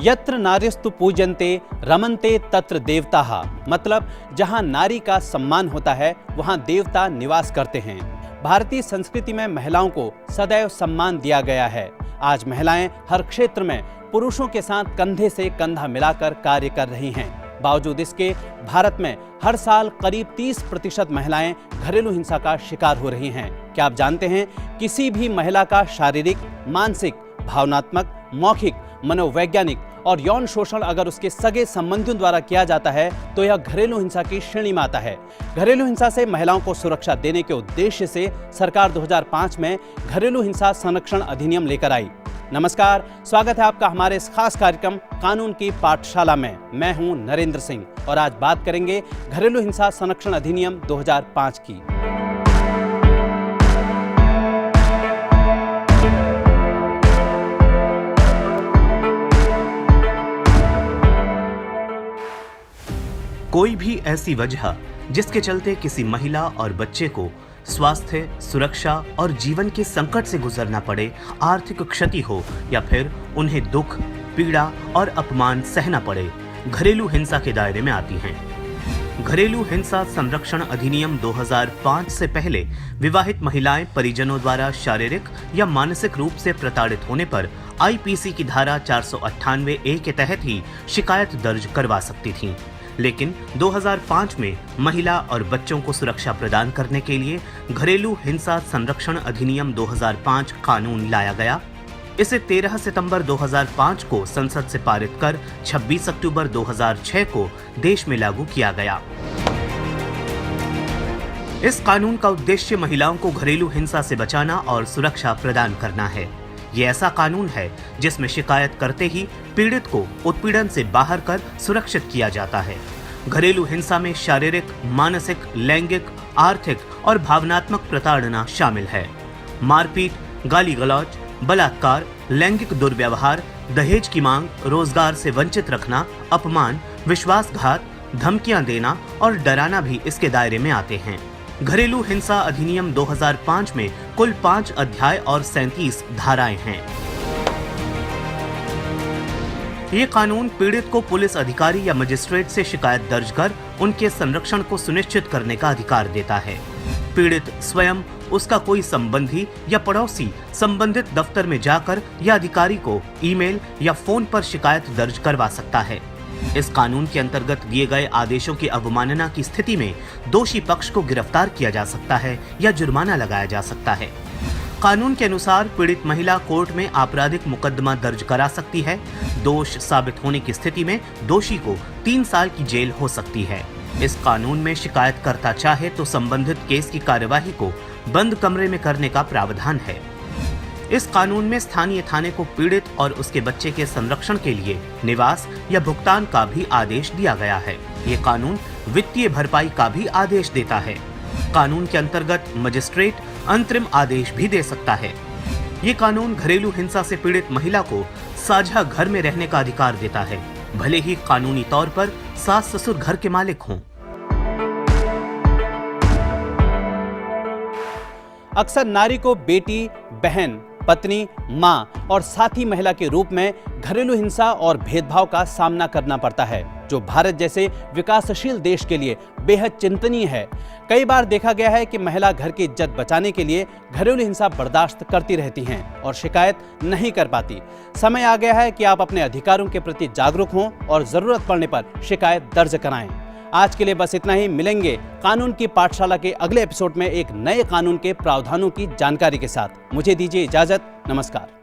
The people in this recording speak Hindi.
यत्र नार्यस्तु पूज्यन्ते रमन्ते तत्र देवताः, मतलब जहां नारी का सम्मान होता है वहां देवता निवास करते हैं। भारतीय संस्कृति में महिलाओं को सदैव सम्मान दिया गया है। आज महिलाएं हर क्षेत्र में पुरुषों के साथ कंधे से कंधा मिलाकर कार्य कर रही हैं। बावजूद इसके भारत में हर साल करीब 30% महिलाएं घरेलू हिंसा का शिकार हो रही हैं। क्या आप जानते हैं, किसी भी महिला का शारीरिक, मानसिक, भावनात्मक, मौखिक, मनोवैज्ञानिक और यौन शोषण अगर उसके सगे संबंधियों द्वारा किया जाता है तो यह घरेलू हिंसा की श्रेणी में आता है। घरेलू हिंसा से महिलाओं को सुरक्षा देने के उद्देश्य से सरकार 2005 में घरेलू हिंसा संरक्षण अधिनियम लेकर आई। नमस्कार, स्वागत है आपका हमारे इस खास कार्यक्रम कानून की पाठशाला में। मैं हूं नरेंद्र सिंह और आज बात करेंगे घरेलू हिंसा संरक्षण अधिनियम 2005 की। कोई भी ऐसी वजह जिसके चलते किसी महिला और बच्चे को स्वास्थ्य, सुरक्षा और जीवन के संकट से गुजरना पड़े, आर्थिक क्षति हो या फिर उन्हें दुख, पीड़ा और अपमान सहना पड़े, घरेलू हिंसा के दायरे में आती हैं। घरेलू हिंसा संरक्षण अधिनियम 2005 से पहले विवाहित महिलाएं परिजनों द्वारा शारीरिक या मानसिक रूप से प्रताड़ित होने पर आईपीसी की धारा 498A के तहत ही शिकायत दर्ज करवा सकती थीं। लेकिन 2005 में महिला और बच्चों को सुरक्षा प्रदान करने के लिए घरेलू हिंसा संरक्षण अधिनियम 2005 कानून लाया गया। इसे 13 सितंबर 2005 को संसद से पारित कर 26 अक्टूबर 2006 को देश में लागू किया गया। इस कानून का उद्देश्य महिलाओं को घरेलू हिंसा से बचाना और सुरक्षा प्रदान करना है। ये ऐसा कानून है जिसमें शिकायत करते ही पीड़ित को उत्पीड़न से बाहर कर सुरक्षित किया जाता है। घरेलू हिंसा में शारीरिक, मानसिक, लैंगिक, आर्थिक और भावनात्मक प्रताड़ना शामिल है। मारपीट, गाली गलौज, बलात्कार, लैंगिक दुर्व्यवहार, दहेज की मांग, रोजगार से वंचित रखना, अपमान, विश्वासघात, धमकियां देना और डराना भी इसके दायरे में आते हैं। घरेलू हिंसा अधिनियम 2005 में कुल 5 अध्याय और 37 धाराएं हैं। ये कानून पीड़ित को पुलिस अधिकारी या मजिस्ट्रेट से शिकायत दर्ज कर उनके संरक्षण को सुनिश्चित करने का अधिकार देता है। पीड़ित स्वयं, उसका कोई संबंधी या पड़ोसी संबंधित दफ्तर में जाकर या अधिकारी को ईमेल या फोन पर शिकायत दर्ज करवा सकता है। इस कानून के अंतर्गत दिए गए आदेशों की अवमानना की स्थिति में दोषी पक्ष को गिरफ्तार किया जा सकता है या जुर्माना लगाया जा सकता है। कानून के अनुसार पीड़ित महिला कोर्ट में आपराधिक मुकदमा दर्ज करा सकती है। दोष साबित होने की स्थिति में दोषी को 3 साल की जेल हो सकती है। इस कानून में शिकायतकर्ता चाहे तो संबंधित केस की कार्यवाही को बंद कमरे में करने का प्रावधान है। इस कानून में स्थानीय थाने को पीड़ित और उसके बच्चे के संरक्षण के लिए निवास या भुगतान का भी आदेश दिया गया है। ये कानून वित्तीय भरपाई का भी आदेश देता है। कानून के अंतर्गत मजिस्ट्रेट अंतरिम आदेश भी दे सकता है। ये कानून घरेलू हिंसा से पीड़ित महिला को साझा घर में रहने का अधिकार देता है, भले ही कानूनी तौर पर सास ससुर घर के मालिक हों। अक्सर नारी को बेटी, बहन, पत्नी, मां और साथी महिला के रूप में घरेलू हिंसा और भेदभाव का सामना करना पड़ता है, जो भारत जैसे विकासशील देश के लिए बेहद चिंतनीय है। कई बार देखा गया है कि महिला घर की इज्जत बचाने के लिए घरेलू हिंसा बर्दाश्त करती रहती हैं और शिकायत नहीं कर पाती। समय आ गया है कि आप अपने अधिकारों के प्रति जागरूक हों और जरूरत पड़ने पर शिकायत दर्ज कराएं। आज के लिए बस इतना ही। मिलेंगे कानून की पाठशाला के अगले एपिसोड में एक नए कानून के प्रावधानों की जानकारी के साथ। मुझे दीजिए इजाजत। नमस्कार।